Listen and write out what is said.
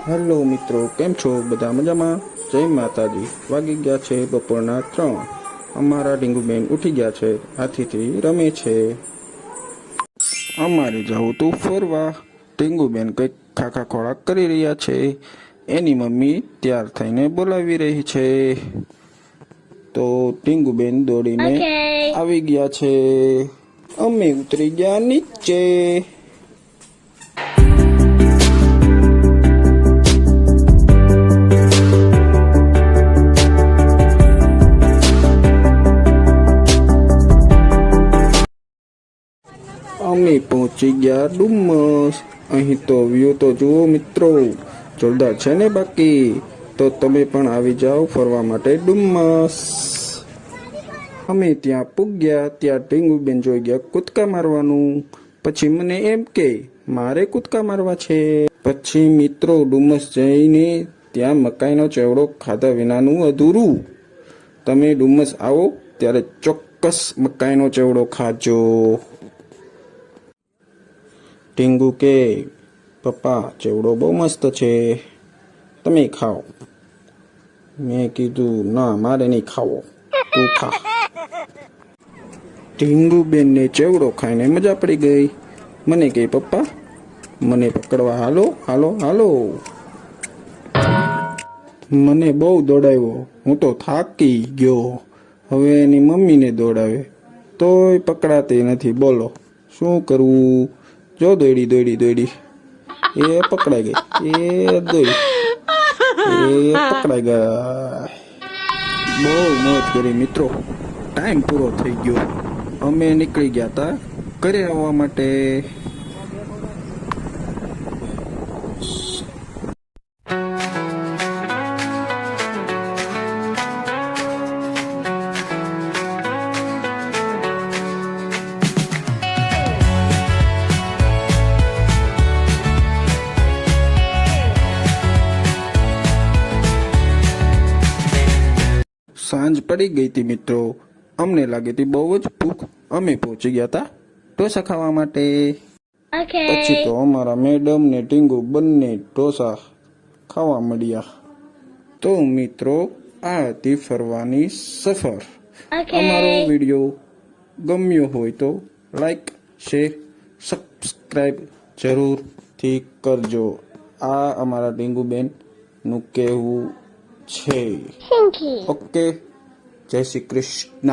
Hello મિત્રો, કેમ છો? બધા મજામાં? જય માતાજી. વાગી ગયા છે બપોરના 3. અમારા ડીંગુબેન ઉઠી ગયા છે, હાથીથી રમે છે. અમારે જવું તું ફરવા. ટીંગુબેન કંઈક ખાખા ખોરાક કરી રહ્યા છે. એની મમ્મી તૈયાર થઈને બોલાવી રહી છે. તો ટીંગુબેન દોડીને આવી ગયા છે. અમે ઉતરી ગયા નીચે. અમે પહોંચી ગયા ડુમ્મસ. અહીં તો વ્યૂ તો જુઓ મિત્રો, જોરદાર છે ને. બાકી તો તમે પણ આવી જાઓ ફરવા માટે ડુમ્મસ. અમે ત્યાં પૂગ્યા. ત્યાં ટીંગુબેન જોઈ ગયા કૂદકા મારવાનું. પછી મને એમ કે મારે કૂદકા મારવા છે. પછી મિત્રો ડુમ્મસ જઈને ત્યાં મકાઈનો ચેવડો ખાધા વિનાનું અધૂરું. તમે ડુમ્મસ આવો ત્યારે ચોક્કસ મકાઈનો ચેવડો ખાજો. ટીંગુ કે પપ્પા ચેવડો બહુ મસ્ત છે, તમે ખાઓ. મેં કીધું ના, મારે નહીં ખાવો, તું ખા. ટીંગુબેનને ચેવડો ખાઈને મજા પડી ગઈ. મને કહે પપ્પા મને પકડવા હાલો હાલો હાલો. મને બહુ દોડાવ્યો, હું તો થાકી ગયો. હવે એની મમ્મીને દોડાવે તોય પકડાતી નથી. બોલો શું કરવું? જો દોડી દોડી દોડી, એ પકડાઈ ગઈ. એ દોડી, એ પકડાઈ ગયા. બહુ મોજ કરી મિત્રો. ટાઈમ પૂરો થઈ ગયો. અમે નીકળી ગયા હતા ઘરે આવવા માટે. સાંજ પડી ગઈ હતી મિત્રો. અમને લાગી હતી બહુ જ ભૂખ. અમે પહોંચી ગયા હતા ઢોસા ખાવા માટે. પછી તો અમારા મેડમ ને ટીંગુ બંને ઢોસા ખાવા મળ્યા. તો મિત્રો આ હતી ફરવાની સફર. અમારો વિડીયો ગમ્યો હોય તો લાઈક, શેર, સબસ્ક્રાઈબ જરૂરથી કરજો. આ અમારા ટીંગુબેન નું કહેવું છે. ઓકે, જય શ્રી કૃષ્ણ.